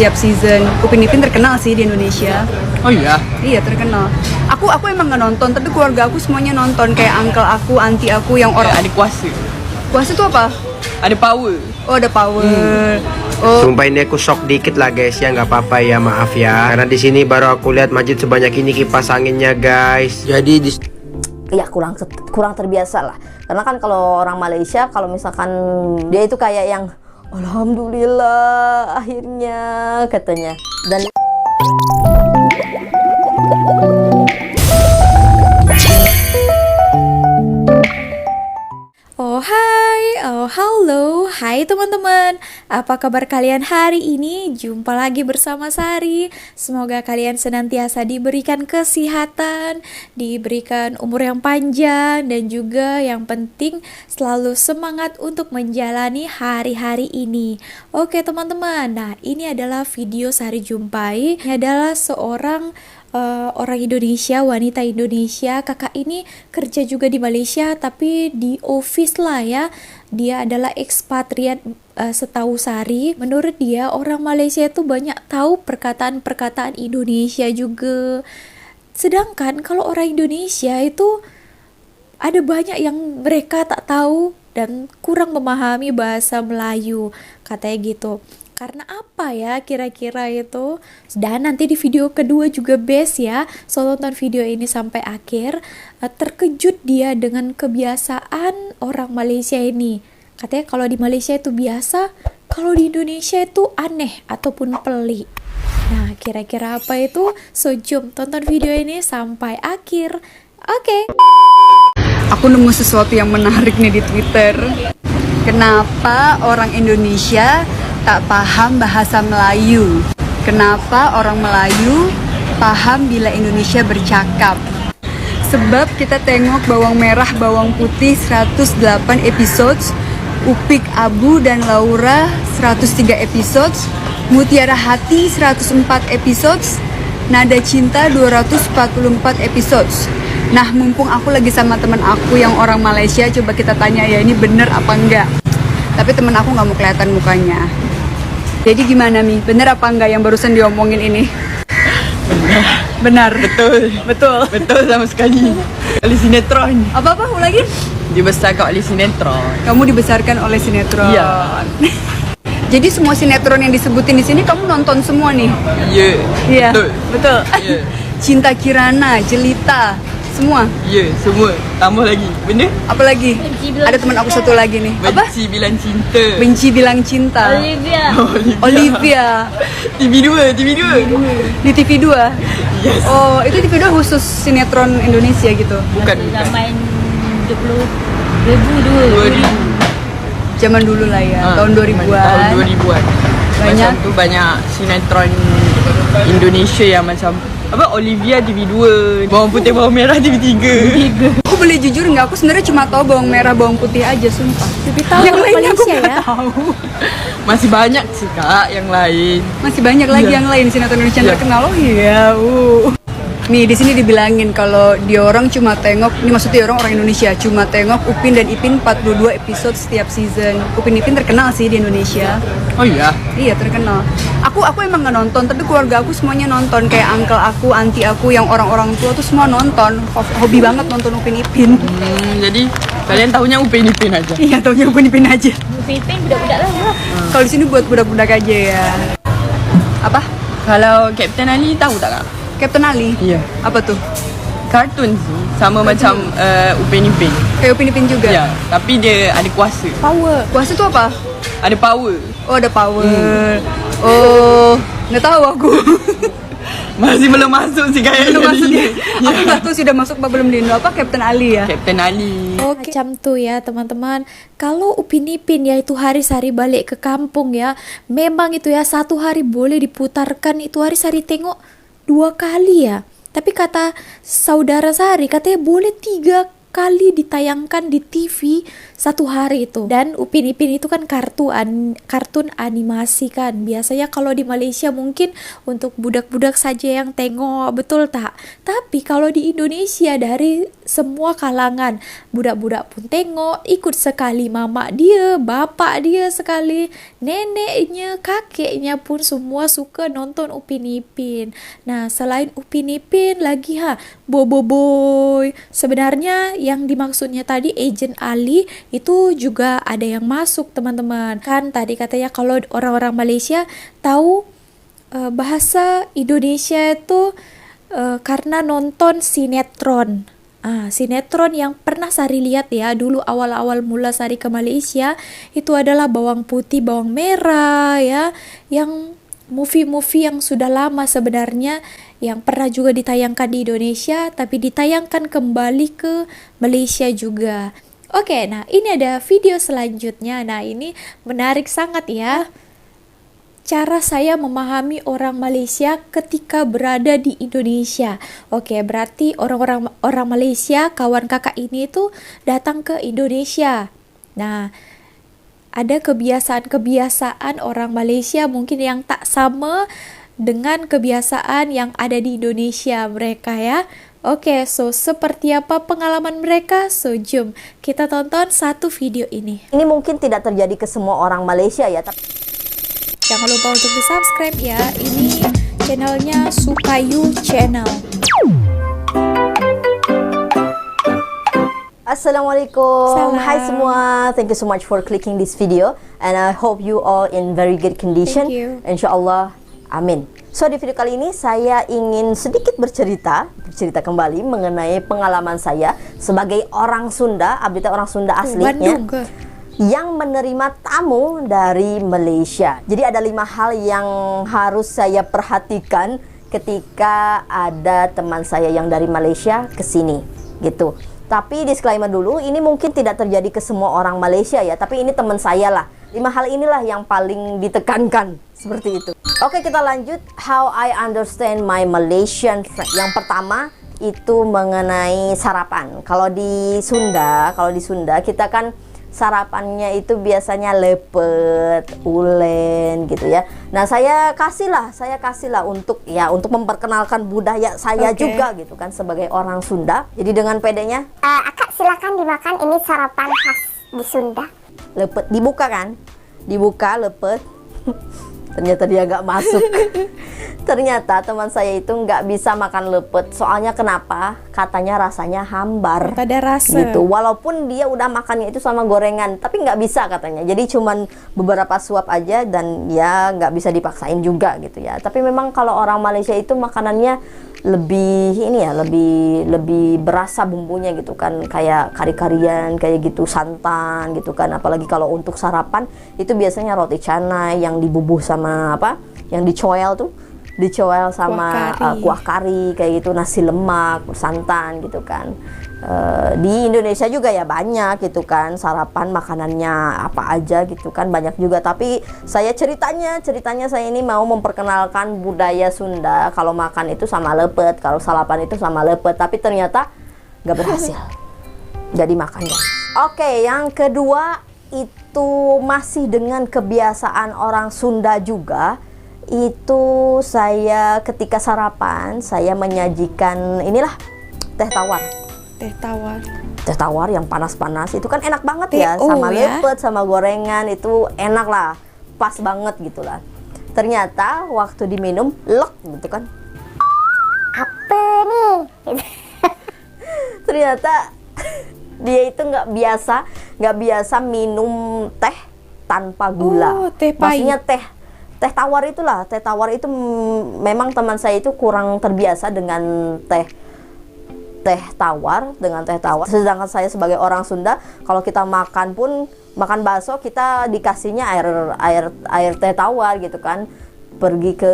setiap season. Upin Ipin terkenal sih di Indonesia. Oh iya? Iya terkenal. Aku emang nggak nonton, tapi keluarga aku semuanya nonton. Kayak uncle aku, auntie aku yang orang. Ada kuasa. Kuasa itu apa? Ada power. Oh ada power. Oh. Sumpah ini aku shock dikit lah guys ya, nggak apa-apa ya, maaf ya. Karena di sini baru aku lihat masjid sebanyak ini kipas anginnya guys. Jadi ya kurang terbiasa lah. Karena kan kalau orang Malaysia kalau misalkan dia itu kayak yang alhamdulillah akhirnya katanya. Dan halo, hai teman-teman. Apa kabar kalian hari ini? Jumpa lagi bersama Sari. Semoga kalian senantiasa diberikan kesehatan, diberikan umur yang panjang, dan juga yang penting selalu semangat untuk menjalani hari-hari ini. Oke teman-teman, nah ini adalah video Sari jumpai. Ini adalah seorang orang Indonesia, wanita Indonesia. Kakak ini kerja juga di Malaysia, tapi di office lah ya. Dia adalah ekspatriat setahu Sari. Menurut dia orang Malaysia itu banyak tahu perkataan-perkataan Indonesia juga. Sedangkan kalau orang Indonesia itu ada banyak yang mereka tak tahu dan kurang memahami bahasa Melayu, katanya gitu. Karena apa ya kira-kira itu? Dan nanti di video kedua juga best ya. So tonton video ini sampai akhir. Terkejut dia dengan kebiasaan orang Malaysia ini. Katanya kalau di Malaysia itu biasa, kalau di Indonesia itu aneh ataupun pelik. Nah kira-kira apa itu? So jom tonton video ini sampai akhir. Oke. Aku nemu sesuatu yang menarik nih di Twitter. Kenapa orang Indonesia tak paham bahasa Melayu? Kenapa orang Melayu paham bila Indonesia bercakap? Sebab kita tengok bawang merah, bawang putih 108 episodes, Upik Abu dan Laura 103 episodes, Mutiara Hati 104 episodes, Nada Cinta 244 episodes. Nah mumpung aku lagi sama temen aku yang orang Malaysia, coba kita tanya ya ini bener apa enggak. Tapi temen aku nggak mau kelihatan mukanya. Jadi gimana Mi? Bener apa enggak yang barusan diomongin ini? Benar. Betul sama sekali. Oleh sinetron. Apa lagi? Dibesarkan oleh sinetron. Kamu dibesarkan oleh sinetron. Iya. Jadi semua sinetron yang disebutin di sini kamu nonton semua nih? Iya. Betul. Iya. Cinta Kirana, Jelita, semua? Iya, semua. Tambah lagi. Bener? Apa lagi? Ada teman aku satu lagi nih. Apa? Benci bilang cinta. Benci bilang cinta. Olivia. TV2. Di TV2. Yes. Oh, itu TV2 khusus sinetron Indonesia gitu. Bukan. Zaman 2002. Zaman dulu lah ya, tahun 2000-an. Tahun 2000-an. Banyak. Macam tu banyak sinetron Indonesia yang macam apa, Olivia TV2, bawang putih bawang merah TV3. Aku boleh jujur nggak? Aku sebenarnya cuma tahu bawang merah bawang putih aja, sumpah. Lebih tahu Yang lainnya aku Malaysia nggak ya. tahu. Masih banyak sih Kak yang lain. Masih banyak lagi Iya. yang lain sinetron Indonesia yang Iya. terkenal. Oh iya. Nih di sini dibilangin kalau dia orang cuma tengok, ini maksudnya orang Indonesia cuma tengok Upin dan Ipin 42 episode setiap season. Upin Ipin terkenal sih di Indonesia. Oh iya. Iya terkenal. Aku emang nggak nonton, tapi keluarga aku semuanya nonton. Kayak uncle aku, auntie aku yang orang-orang tua tuh semua nonton. Hobi banget nonton Upin Ipin. Jadi kalian tahunya Upin Ipin aja. Iya taunya Upin Ipin aja. Pipin budak-budak lah. Kalau di sini buat budak-budak aja ya. Apa? Kalau Captain Ali tahu tak Kak? Captain Ali? Iya. Apa tuh? Kartun sih, sama macam Upin Ipin. Kayak Upin Ipin juga? Ya, tapi dia ada kuasa. Power. Kuasa itu apa? Ada power. Oh ada power. Oh nggak tahu aku. Masih belum masuk sih kayaknya. Belum masuk di dia. sini. Aku nggak tahu sudah masuk apa belum di Indo. Apa Captain Ali ya? Captain Ali. Oke. Macam tuh ya teman-teman. Kalau Upin Ipin yaitu hari Sari balik ke kampung ya, memang itu ya satu hari boleh diputarkan, itu hari Sari tengok 2 kali ya. Tapi kata saudara Sari katanya boleh 3 kali ditayangkan di TV satu hari itu. Dan Upin Ipin itu kan kartun animasi kan. Biasanya kalau di Malaysia mungkin untuk budak-budak saja yang tengok, betul tak? Tapi kalau di Indonesia dari semua kalangan, budak-budak pun tengok, ikut sekali mama dia, bapak dia sekali, neneknya, kakeknya pun semua suka nonton Upin Ipin. Nah, selain Upin Ipin lagi Bobo Boy. Sebenarnya yang dimaksudnya tadi Agent Ali itu juga ada yang masuk teman-teman. Kan tadi katanya kalau orang-orang Malaysia tahu bahasa Indonesia itu karena nonton sinetron. Sinetron yang pernah Sari lihat ya dulu awal-awal mula Sari ke Malaysia itu adalah Bawang Putih Bawang Merah ya, yang movie-movie yang sudah lama sebenarnya, yang pernah juga ditayangkan di Indonesia tapi ditayangkan kembali ke Malaysia juga. Oke, nah ini ada video selanjutnya. Nah ini menarik sangat ya, cara saya memahami orang Malaysia ketika berada di Indonesia. Oke, berarti orang Malaysia, kawan kakak ini tuh datang ke Indonesia. Nah, ada kebiasaan-kebiasaan orang Malaysia mungkin yang tak sama dengan kebiasaan yang ada di Indonesia mereka ya. Oke, so seperti apa pengalaman mereka? So jom kita tonton satu video ini. Ini mungkin tidak terjadi ke semua orang Malaysia ya, tapi Jangan lupa untuk di subscribe ya. Ini channelnya Sukayu Channel. Assalamualaikum. Salam. Hai semua. Thank you so much for clicking this video and I hope you all in very good condition. Thank you. Insyaallah. Amin. So di video kali ini saya ingin sedikit bercerita kembali mengenai pengalaman saya sebagai orang Sunda, abdi orang Sunda aslinya, Bandung ke? yang menerima tamu dari Malaysia. Jadi ada 5 hal yang harus saya perhatikan ketika ada teman saya yang dari Malaysia ke sini gitu. Tapi disclaimer dulu, ini mungkin tidak terjadi ke semua orang Malaysia ya, tapi ini teman saya lah. 5 hal inilah yang paling ditekankan, seperti itu. Oke, kita lanjut. How I understand my Malaysian friend. Yang pertama itu mengenai sarapan. Kalau di Sunda kita kan sarapannya itu biasanya lepet, ulen gitu ya. Nah, saya kasihlah untuk memperkenalkan budaya saya juga gitu kan sebagai orang Sunda. Jadi dengan pedenya, Akak silakan dimakan, ini sarapan khas di Sunda. lepet dibuka kan? Dibuka lepet. Ternyata dia nggak masuk. Ternyata teman saya itu nggak bisa makan lepet. Soalnya kenapa? Katanya rasanya hambar. Tak ada rasa. Gitu. Walaupun dia udah makannya itu sama gorengan, tapi nggak bisa katanya. Jadi cuman beberapa suap aja dan ya nggak bisa dipaksain juga gitu ya. Tapi memang kalau orang Malaysia itu makanannya lebih berasa bumbunya gitu kan, kayak kari-karian kayak gitu, santan gitu kan. Apalagi kalau untuk sarapan itu biasanya roti canai yang dibubuh sama yang dicoel sama kuah kari kayak gitu, nasi lemak, santan gitu kan. Di Indonesia juga ya banyak gitu kan, sarapan makanannya apa aja gitu kan, banyak juga. Tapi saya ceritanya saya ini mau memperkenalkan budaya Sunda. Kalau makan itu sama lepet, kalau sarapan itu sama lepet, tapi ternyata nggak berhasil, nggak dimakan guys. Oke, yang kedua itu masih dengan kebiasaan orang Sunda juga. Itu saya ketika sarapan saya menyajikan inilah teh tawar. Teh tawar yang panas-panas itu kan enak banget ya, sama lepet sama gorengan itu enak lah, pas banget gitulah. Ternyata waktu diminum lek gitu kan, Apa nih? ternyata dia itu nggak biasa minum teh tanpa gula. Teh pahit. Maksudnya teh tawar itulah. Teh tawar itu memang teman saya itu kurang terbiasa dengan teh tawar. Sedangkan saya sebagai orang Sunda, kalau kita makan bakso, kita dikasihnya air teh tawar gitu kan. Pergi ke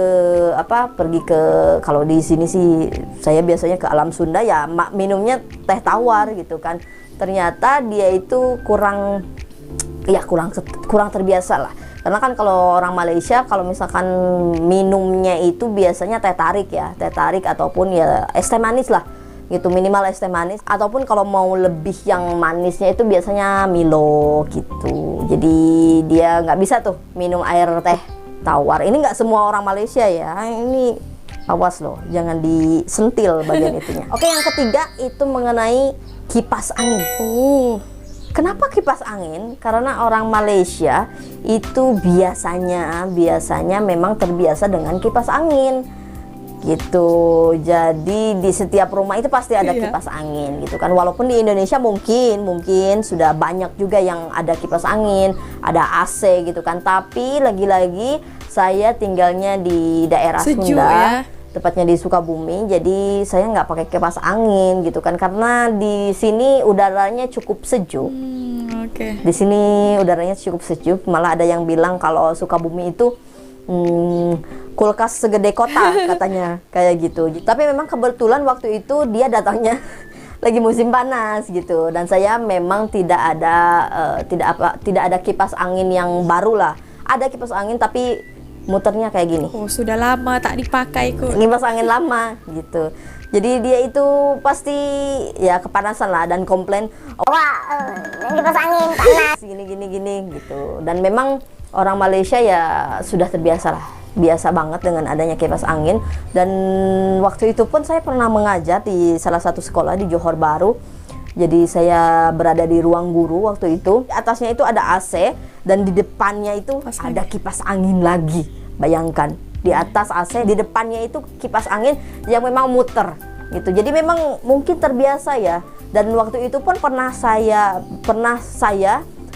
kalau di sini sih saya biasanya ke alam Sunda ya minumnya teh tawar gitu kan. Ternyata dia itu kurang terbiasa lah. Karena kan kalau orang Malaysia kalau misalkan minumnya itu biasanya teh tarik ataupun ya es teh manis lah. gitu, minimal es teh manis, ataupun kalau mau lebih yang manisnya itu biasanya Milo gitu. Jadi dia nggak bisa tuh minum air teh tawar. Ini nggak semua orang Malaysia ya, ini awas loh, jangan disentil bagian itunya. Oke, yang ketiga itu mengenai kipas angin. Kenapa kipas angin? Karena orang Malaysia itu biasanya memang terbiasa dengan kipas angin gitu. Jadi di setiap rumah itu pasti ada kipas angin gitu kan. Walaupun di Indonesia mungkin sudah banyak juga yang ada kipas angin, ada AC gitu kan. Tapi lagi-lagi saya tinggalnya di daerah Sejuk, Sunda, ya. tepatnya di Sukabumi. Jadi saya nggak pakai kipas angin gitu kan, karena di sini udaranya cukup sejuk. Oke. Di sini udaranya cukup sejuk. Malah ada yang bilang kalau Sukabumi itu kulkas segede kota katanya, kayak gitu. Tapi memang kebetulan waktu itu dia datangnya lagi musim panas gitu, dan saya memang tidak ada kipas angin yang baru lah. Ada kipas angin tapi muternya kayak gini. Oh, sudah lama tak dipakai kok. Kipas angin lama gitu. Jadi dia itu pasti ya kepanasan lah dan komplain, Wah, kipas angin panas. gini gitu. Dan memang orang Malaysia ya sudah terbiasa lah, biasa banget dengan adanya kipas angin. Dan waktu itu pun saya pernah mengajar di salah satu sekolah di Johor Bahru. Jadi saya berada di ruang guru waktu itu. Di atasnya itu ada AC dan di depannya itu ada kipas angin lagi. Bayangkan, di atas AC, di depannya itu kipas angin yang memang muter gitu. Jadi memang mungkin terbiasa ya. Dan waktu itu pun pernah saya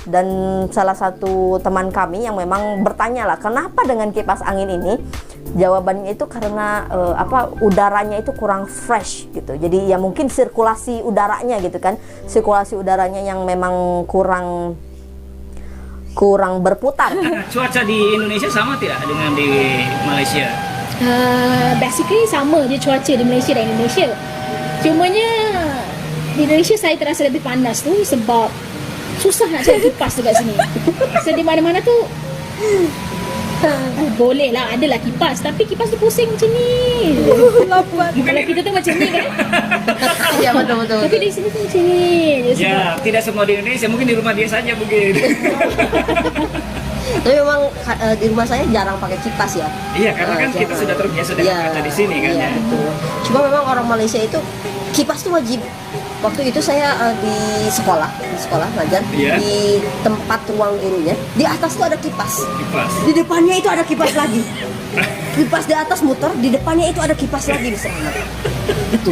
dan salah satu teman kami yang memang bertanya lah, kenapa dengan kipas angin ini? Jawabannya itu karena udaranya itu kurang fresh gitu. Jadi ya mungkin sirkulasi udaranya gitu kan, sirkulasi udaranya yang memang kurang berputar. Cuaca di Indonesia sama tidak dengan di Malaysia? Basically sama je cuaca di Malaysia dan Indonesia. Cumanya di Indonesia saya terasa lebih panas tu sebab susah nak cari kipas dekat sini. So di mana-mana tu boleh lah, adalah kipas, tapi kipas tu pusing macam ni. Kalau kita tu macam ni kan. Ya betul. Tapi di sini tu macam ni je sebab Ya, tidak semua di Indonesia, mungkin di rumah dia saja mungkin. Tapi memang di rumah saya jarang pakai kipas ya. Iya, karena kan kita sudah terbiasa dengan kaca di sini kan iya, ya. betul. Cuma memang orang Malaysia itu kipas itu wajib. Waktu itu saya di sekolah ngajar, Iya. di tempat ruang gurunya, di atas tuh ada kipas. Kipas. Di depannya itu ada kipas lagi. Kipas di atas muter, di depannya itu ada kipas lagi di sana. Gitu.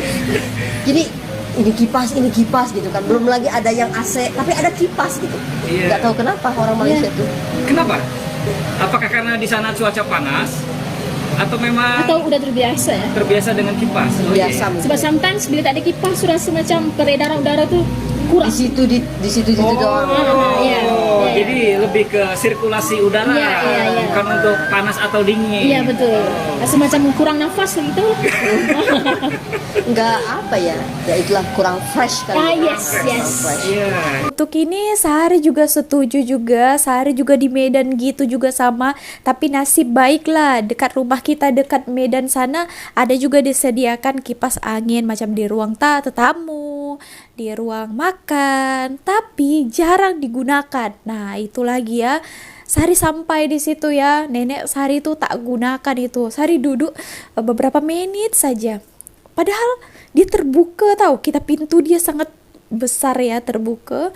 Jadi ini kipas gitu kan. Belum lagi ada yang AC, tapi ada kipas gitu. Iya. Nggak tahu kenapa orang Malaysia tuh. Kenapa? Apakah karena di sana cuaca panas? Atau memang atau udah terbiasa ya. terbiasa dengan kipas? Oh, Biasa iya. mungkin. Sebab sometimes bila tak ada kipas rasa macam peredaran udara tu kurang. Di situ doang. Ya. Jadi lebih ke sirkulasi udara, Iya. bukan untuk panas atau dingin. Iya betul. Rasa macam kurang nafas gitu. Nggak apa ya itulah kurang fresh kali. Yes. Fresh. Iya. Untuk ini Sari juga setuju juga. Sari juga di Medan gitu juga sama. Tapi nasib baiklah dekat rumah kita, dekat Medan sana ada juga disediakan kipas angin macam di ruang tetamu, di ruang makan, tapi jarang digunakan. Nah, itu lagi ya. Sari sampai di situ ya, nenek Sari tuh tak gunakan itu. Sari duduk beberapa menit saja. Padahal dia terbuka tahu, kita pintu dia sangat besar ya, terbuka.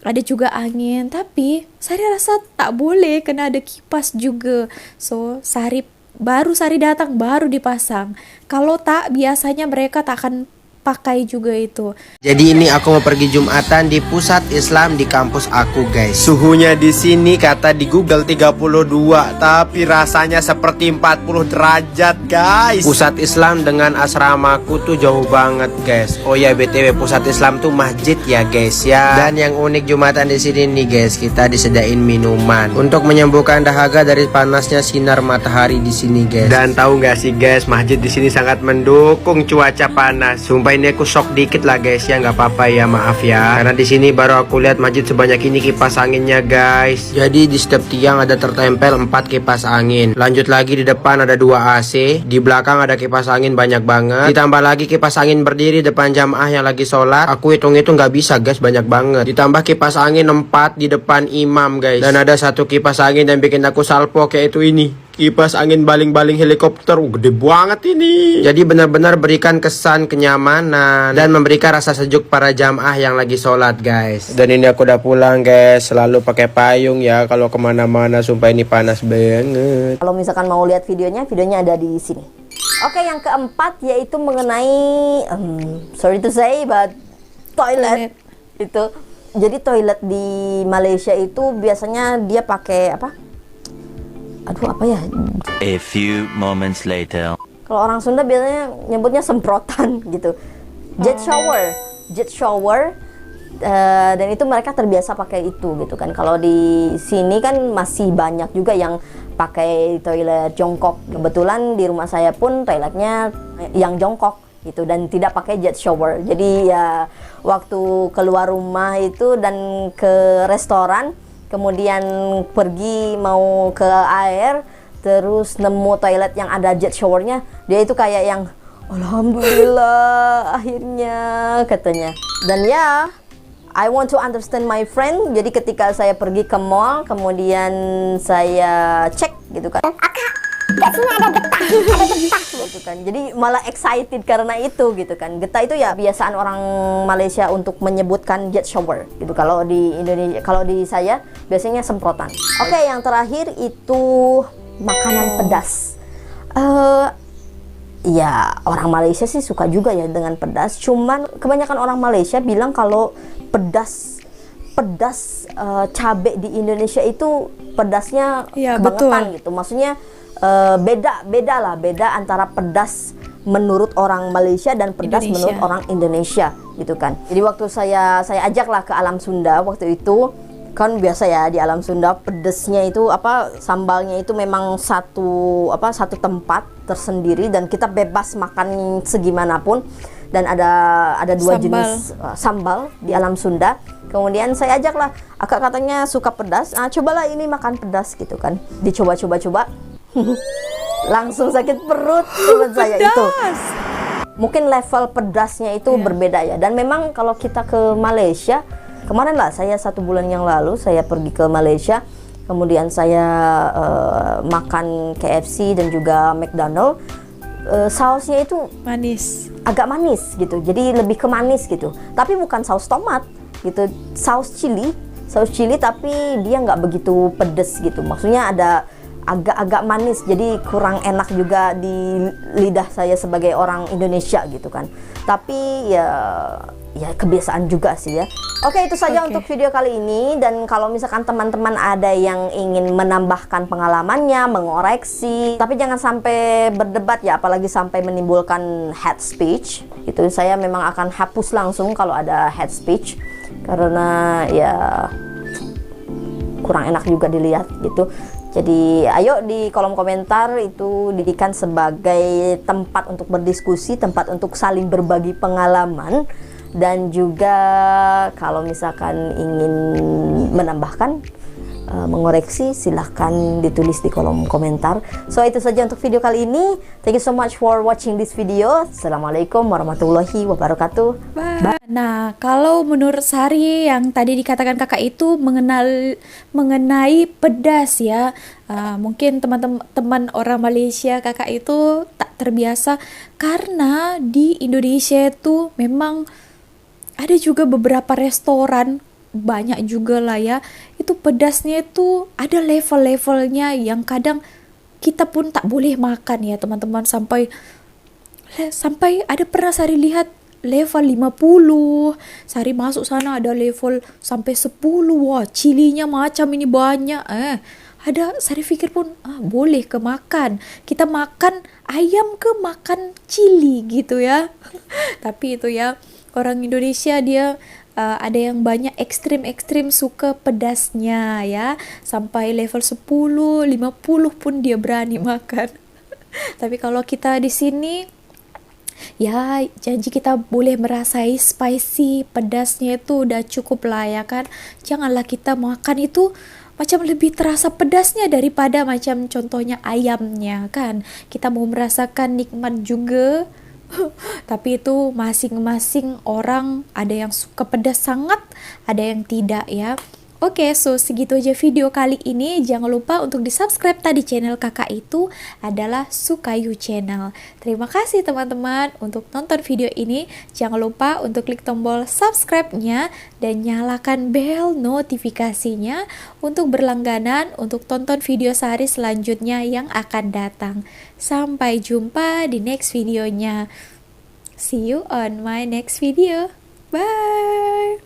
Ada juga angin, tapi Sari rasa tak boleh kena ada kipas juga. So, Sari datang baru dipasang. Kalau tak, biasanya mereka tak akan pakai juga itu. Jadi ini aku mau pergi Jumatan di pusat Islam di kampus aku, guys. Suhunya di sini kata di Google 32, tapi rasanya seperti 40 derajat, guys. Pusat Islam dengan asramaku tuh jauh banget, guys. Oh ya, BTW pusat Islam tuh masjid ya, guys ya. Dan yang unik Jumatan di sini nih, guys, kita disediain minuman untuk menyembuhkan dahaga dari panasnya sinar matahari di sini, guys. Dan tahu nggak sih, guys, masjid di sini sangat mendukung cuaca panas. Sumpah ini aku shock dikit lah guys ya, nggak apa-apa ya, maaf ya. Karena di sini baru aku lihat masjid sebanyak ini kipas anginnya guys. Jadi di setiap tiang ada tertempel 4 kipas angin. Lanjut lagi di depan ada 2 AC, di belakang ada kipas angin banyak banget. Ditambah lagi kipas angin berdiri depan jamaah yang lagi sholat. Aku hitung-hitung nggak bisa guys, banyak banget. Ditambah kipas angin 4 di depan imam guys. Dan ada 1 kipas angin yang bikin aku salpok, yaitu ini. Kipas angin baling-baling helikopter, gede banget ini. Jadi benar-benar berikan kesan kenyamanan dan memberikan rasa sejuk para jamaah yang lagi sholat guys. Dan ini aku udah pulang guys, selalu pakai payung ya kalau kemana-mana, sumpah ini panas banget. Kalau misalkan mau lihat videonya ada di sini. Oke, yang keempat yaitu mengenai sorry to say but toilet. Itu jadi toilet di Malaysia itu biasanya dia pakai apa? Aduh, apa ya? A few moments later. Kalau orang Sunda biasanya nyebutnya semprotan gitu. Jet shower. Dan itu mereka terbiasa pakai itu gitu kan. Kalau di sini kan masih banyak juga yang pakai toilet jongkok. Kebetulan di rumah saya pun toiletnya yang jongkok gitu dan tidak pakai jet shower. Jadi ya waktu keluar rumah itu dan ke restoran, kemudian pergi mau ke air, terus nemu toilet yang ada jet showernya, dia itu kayak yang alhamdulillah akhirnya katanya. Dan ya, I want to understand my friend. Jadi ketika saya pergi ke mall, kemudian saya cek gitu kan, Gak sini ada getah gitu kan. Jadi malah excited karena itu gitu kan. Getah itu ya kebiasaan orang Malaysia untuk menyebutkan jet shower gitu. Kalau di Indonesia, kalau di saya biasanya semprotan. Oke, yang terakhir itu makanan pedas. Ya orang Malaysia sih suka juga ya dengan pedas. Cuman kebanyakan orang Malaysia bilang kalau pedas cabai di Indonesia itu pedasnya Ya, kebangetan betul. gitu. Maksudnya beda antara pedas menurut orang Malaysia dan pedas Indonesia. menurut orang Indonesia gitu kan. Jadi waktu saya ajaklah ke Alam Sunda waktu itu, kan biasa ya di Alam Sunda pedesnya itu sambalnya itu memang satu tempat tersendiri dan kita bebas makan segimanapun. Dan ada 2 jenis sambal di Alam Sunda. Kemudian saya ajaklah, akak katanya suka pedas, cobalah ini makan pedas gitu kan. Dicoba langsung sakit perut teman saya itu. Mungkin level pedasnya itu berbeda ya. Dan memang kalau kita ke Malaysia, kemarin lah saya 1 bulan yang lalu saya pergi ke Malaysia, kemudian saya makan KFC dan juga McDonald. Sausnya itu agak manis gitu, jadi lebih ke manis gitu, tapi bukan saus tomat gitu, saus chili tapi dia nggak begitu pedes gitu, maksudnya ada agak manis, jadi kurang enak juga di lidah saya sebagai orang Indonesia gitu kan. Tapi ya kebiasaan juga sih ya. Oke, itu saja untuk video kali ini. Dan kalau misalkan teman-teman ada yang ingin menambahkan pengalamannya, mengoreksi, tapi jangan sampai berdebat ya, apalagi sampai menimbulkan hate speech itu, saya memang akan hapus langsung kalau ada hate speech, karena ya kurang enak juga dilihat gitu. Jadi ayo di kolom komentar itu dijadikan sebagai tempat untuk berdiskusi, tempat untuk saling berbagi pengalaman, dan juga kalau misalkan ingin menambahkan, mengoreksi, silahkan ditulis di kolom komentar. So itu saja untuk video kali ini. Thank you so much for watching this video. Assalamualaikum warahmatullahi wabarakatuh. Bye. Nah, kalau menurut Sari yang tadi dikatakan kakak itu mengenai pedas ya, mungkin teman-teman orang Malaysia kakak itu tak terbiasa karena di Indonesia itu memang ada juga beberapa restoran, banyak juga lah ya, itu pedasnya itu ada level-levelnya yang kadang kita pun tak boleh makan ya teman-teman, sampai ada pernah Sari lihat level 50, Sari masuk sana ada level sampai 10, wah cilinya macam ini banyak, ada Sari pikir pun boleh ke makan, kita makan ayam ke makan cili gitu ya. Tapi itu ya orang Indonesia dia ada yang banyak ekstrim suka pedasnya ya, sampai level 10, 50 pun dia berani makan. Tapi kalau kita di sini Ya, janji kita boleh merasai spicy, pedasnya itu udah cukup lah ya kan. Janganlah kita makan itu macam lebih terasa pedasnya daripada macam contohnya ayamnya kan. Kita mau merasakan nikmat juga. Tapi itu masing-masing orang, ada yang suka pedas sangat, ada yang tidak ya. Oke, so segitu aja video kali ini. Jangan lupa untuk di-subscribe tadi channel kakak itu adalah Sukayu Channel. Terima kasih teman-teman untuk nonton video ini. Jangan lupa untuk klik tombol subscribe-nya dan nyalakan bel notifikasinya untuk berlangganan untuk tonton video sehari selanjutnya yang akan datang. Sampai jumpa di next videonya. See you on my next video. Bye!